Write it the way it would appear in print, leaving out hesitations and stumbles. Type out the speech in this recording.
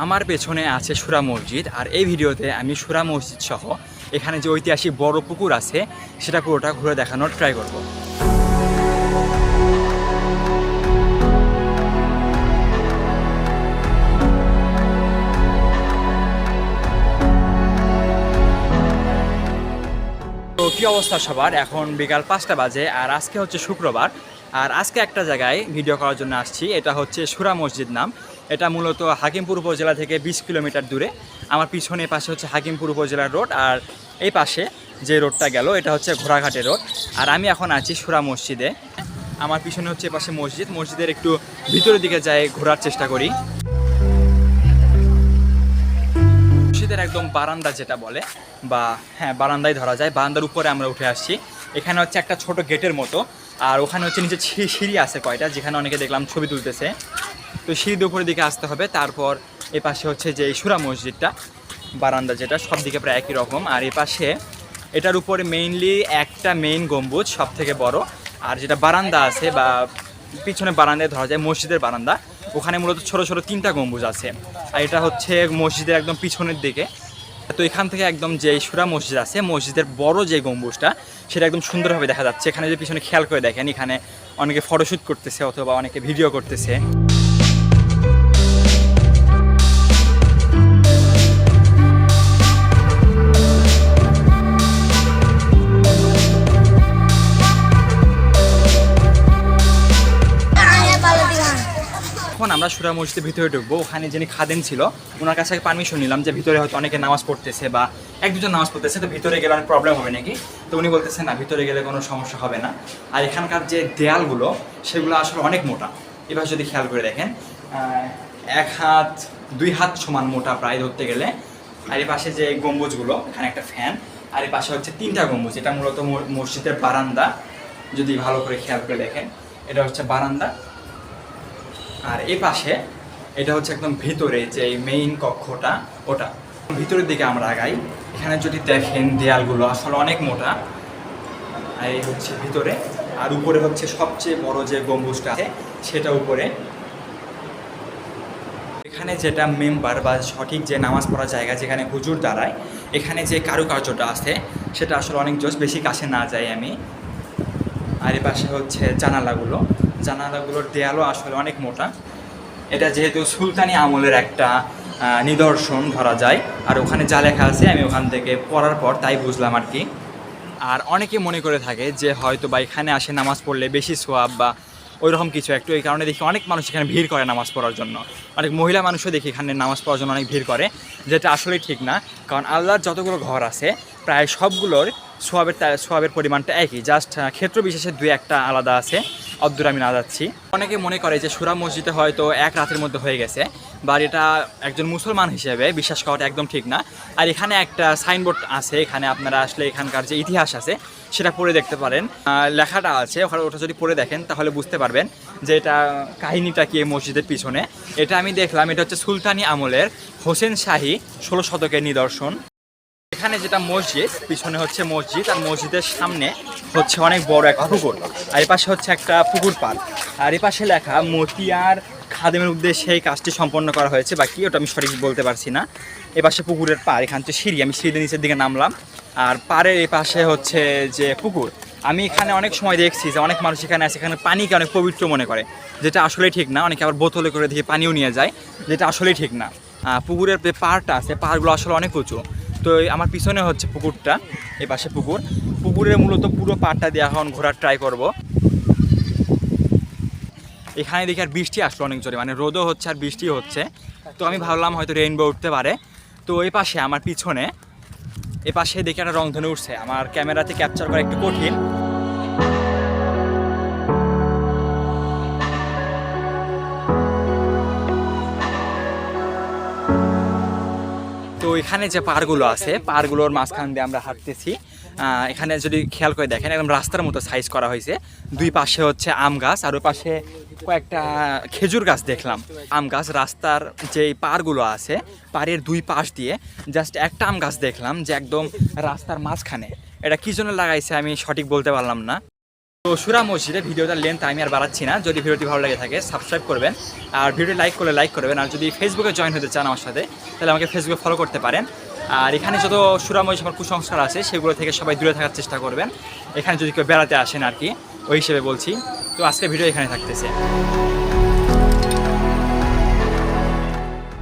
আমার পেছনে আছে সুরা মসজিদ, আর এই ভিডিওতে আমি সুরা মসজিদ সহ এখানে যে ঐতিহাসিক বড় পুকুর আছে সেটা পুরোটা ঘুরে দেখানোর ট্রাই করব। তো কী অবস্থা সবার? এখন বিকাল 5টা বাজে, আর আজকে হচ্ছে শুক্রবার। আর আজকে একটা জায়গায় ভিডিও করার জন্য আসছি, এটা হচ্ছে সুরা মসজিদ নাম। এটা মূলত হাকিমপুর উপজেলা থেকে 20 কিলোমিটার দূরে। আমার পিছনে পাশে হচ্ছে হাকিমপুর উপজেলার রোড, আর এই পাশে যে রোডটা গেল এটা হচ্ছে ঘোড়াঘাটের রোড। আর আমি এখন আছি সুরা মসজিদে। আমার পিছনে হচ্ছে পাশে মসজিদ, মসজিদের একটু ভিতরের দিকে যাই, ঘোরার চেষ্টা করি। মসজিদের একদম বারান্দা যেটা বলে, বা হ্যাঁ বারান্দায় ধরা যায়, বারান্দার উপরে আমরা উঠে আসছি। এখানে হচ্ছে একটা ছোট গেটের মতো, আর ওখানে হচ্ছে নিচে সিঁড়ি আছে কয়টা, যেখানে অনেকে দেখলাম ছবি তুলতেছে। তো সিঁড়ির উপরের দিকে আসতে হবে। তারপর এ পাশে হচ্ছে যে সুরা মসজিদটা, বারান্দা যেটা সব দিকে প্রায় একই রকম। আর এ পাশে এটার উপরে মেইনলি একটা মেইন গম্বুজ সব থেকে বড়, আর যেটা বারান্দা আছে বা পিছনে বারান্দায় ধরা যায় মসজিদের বারান্দা, ওখানে মূলত ছোট ছোট 3টা গম্বুজ আছে। আর এটা হচ্ছে মসজিদের একদম পিছনের দিকে। তো এখান থেকে একদম যে সুরা মসজিদ আছে, মসজিদের বড় যে গম্বুজটা সেটা একদম সুন্দরভাবে দেখা যাচ্ছে। এখানে যে পিছনে খেয়াল করে দেখেন, এখানে অনেকে ফটোশ্যুট করতেছে অথবা অনেকে ভিডিও করতেছে। এখন আমরা সুরা মসজিদের ভিতরে ঢুকবো। ওখানে যিনি খাদেম ছিল ওনার কাছে পারমিশন নিলাম যে ভিতরে হয়তো অনেকে নামাজ পড়তেছে বা এক দুজন নামাজ পড়তেছে, তো ভিতরে গেলে অনেক প্রবলেম হবে নাকি। তো উনি বলতেছে না, ভিতরে গেলে কোনো সমস্যা হবে না। আর এখানকার যে দেয়ালগুলো সেগুলো আসলে অনেক মোটা। এবার যদি খেয়াল করে দেখেন, 1 হাত 2 হাত সমান মোটা প্রায় ধরতে গেলে। আর এই পাশে যে গম্বুজগুলো, এখানে একটা ফ্যান, আর এই পাশে হচ্ছে 3টা গম্বুজ। এটা মূলত মসজিদের বারান্দা। যদি ভালো করে খেয়াল করে দেখেন, এটা হচ্ছে বারান্দা। আর এই পাশে এটা হচ্ছে একদম ভিতরে যে মেইন কক্ষটা, ওটা ভিতরের দিকে আমরা আগাই। এখানে যদি দেখেন দেয়ালগুলো আসলে অনেক মোটা। আর এই হচ্ছে ভিতরে, আর উপরে হচ্ছে সবচেয়ে বড় যে গম্বুজটা আছে সেটা উপরে। এখানে যেটা মেম্বার বা সঠিক যে নামাজ পড়ার জায়গা যেখানে হুজুর দাঁড়ায়, এখানে যে কারুকার্যটা আছে সেটা আসলে অনেক জোস। বেশি কাছে না যাই আমি। আর এই পাশে হচ্ছে জানালাগুলোর দেয়ালও আসলে অনেক মোটা। এটা যেহেতু সুলতানি আমলের একটা নিদর্শন ধরা যায়, আর ওখানে যা লেখা আছে আমি ওখান থেকে পড়ার পর তাই বুঝলাম আর কি। আর অনেকে মনে করে থাকে যে হয়তো বা এখানে আসে নামাজ পড়লে বেশি সোয়াব বা ওই রকম কিছু একটু। এই কারণে দেখি অনেক মানুষ এখানে ভিড় করে নামাজ পড়ার জন্য। অনেক মহিলা মানুষও দেখি এখানে নামাজ পড়ার জন্য অনেক ভিড় করে, যেটা আসলে ঠিক না। কারণ আল্লাহর যতগুলো ঘর আছে প্রায় সবগুলোর সোয়াবের পরিমাণটা একই, জাস্ট ক্ষেত্র বিশেষে 2-1টা আলাদা আছে, অদ্দূর আমি না যাচ্ছি। অনেকে মনে করে যে সুরা মসজিদে হয়তো এক রাতের মধ্যে হয়ে গেছে, বা এটা একজন মুসলমান হিসেবে বিশ্বাস করাটা একদম ঠিক না। আর এখানে একটা সাইনবোর্ড আছে, এখানে আপনারা আসলে এখানকার যে ইতিহাস আছে সেটা পড়ে দেখতে পারেন। লেখাটা আছে ওখানে, ওটা যদি পড়ে দেখেন তাহলে বুঝতে পারবেন যে এটা কাহিনীটা কি এই মসজিদের পিছনে। এটা আমি দেখলাম, এটা হচ্ছে সুলতানি আমলের হোসেন শাহী 16 শতকের নিদর্শন। এখানে যেটা মসজিদ, পিছনে হচ্ছে মসজিদ, আর মসজিদের সামনে হচ্ছে অনেক বড় একটা পুকুর, আর এই পাশে হচ্ছে একটা পুকুর পাড়। আর এই পাশে লেখা মতিয়ার খাদেমের উদ্দেশ্যে এই কাজটি সম্পন্ন করা হয়েছে, বা কি ওটা আমি সঠিক বলতে পারছি না। এ পাশে পুকুরের পাড়, এখান থেকে সিঁড়ি, আমি সিঁড়িতে নিচের দিকে নামলাম। আর পাড়ের এই পাশে হচ্ছে যে পুকুর। আমি এখানে অনেক সময় দেখছি যে অনেক মানুষ এখানে আসে, এখানে পানিকে অনেক পবিত্র মনে করে, যেটা আসলেই ঠিক না। অনেকে আবার বোতলে করে দিয়ে পানিও নিয়ে যায়, যেটা আসলেই ঠিক না। পুকুরের যে পাড়টা আছে, পাড়গুলো আসলে অনেক উঁচু। তো আমার পিছনে হচ্ছে পুকুরটা, এই পাশে পুকুরের মূলত পুরো পাড়টা দিয়ে এখন ঘোরার ট্রাই করব। এখানে দেখি আর বৃষ্টি আসলো অনেক জোরে, মানে রোদও হচ্ছে আর বৃষ্টিও হচ্ছে। তো আমি ভাবলাম হয়তো রেইনবো উঠতে পারে। তো এই পাশে আমার পিছনে এ পাশে দেখি একটা রংধনু উঠছে, আমার ক্যামেরাতে ক্যাপচার করা একটু কঠিন। তো এখানে যে পাড়গুলো আছে, পাড়গুলোর মাঝখান দিয়ে আমরা হাঁটতেছি। এখানে যদি খেয়াল করে দেখেন, একদম রাস্তার মতো সাইজ করা হয়েছে। 2 পাশে হচ্ছে আম গাছ, আর ওই পাশে কয়েকটা খেজুর গাছ দেখলাম। আম গাছ, রাস্তার যে পাড়গুলো আছে পাড়ের 2 পাশ দিয়ে জাস্ট একটা আম গাছ দেখলাম যে একদম রাস্তার মাঝখানে। এটা কী জন্য লাগাইছে আমি সঠিক বলতে পারলাম না। তো সুরা মসজিদে ভিডিওটার লেন্থ আমি আর বাড়াচ্ছি না। যদি ভিডিওটি ভালো লাগে থাকে সাবস্ক্রাইব করবেন, আর ভিডিও লাইক করলে লাইক করবেন, আর যদি ফেসবুকে জয়েন হতে চান আমার সাথে তাহলে আমাকে ফেসবুকে ফলো করতে পারেন। আর এখানে যত সুরা মসজিদ আমার কুসংস্কার আছে সেগুলো থেকে সবাই দূরে থাকার চেষ্টা করবেন, এখানে যদি কেউ বেড়াতে আসেন আর কি, ওই হিসেবে বলছি। তো আজকে ভিডিও এখানে থাকতেছে।